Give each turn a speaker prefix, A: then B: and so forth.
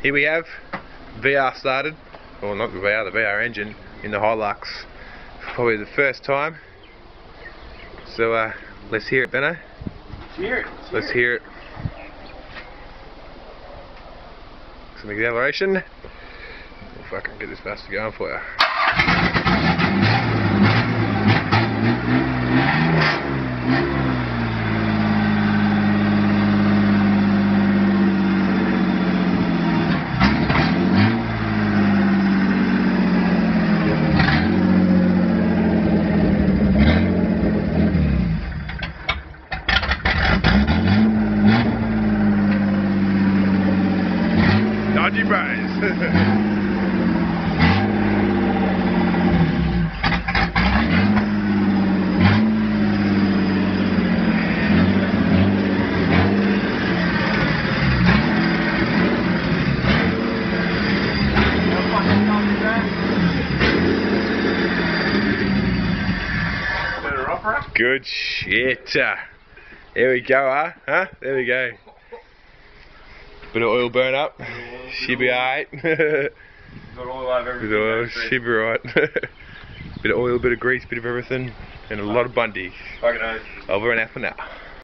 A: Here we have VR started, or not the VR, the VR engine in the Hilux. Probably the first time. So let's hear it, Benno. Let's hear it. Some acceleration. We'll fucking get this bastard going for you. Dodgy prize. Good shit. There we go, huh? There we go. Bit of oil burn up. She'll be alright.
B: Got oil over everything.
A: She'll be right. Bit of oil, bit of grease, bit of everything, and a lot of Bundy.
B: Fucking oath.
A: Over and out for now.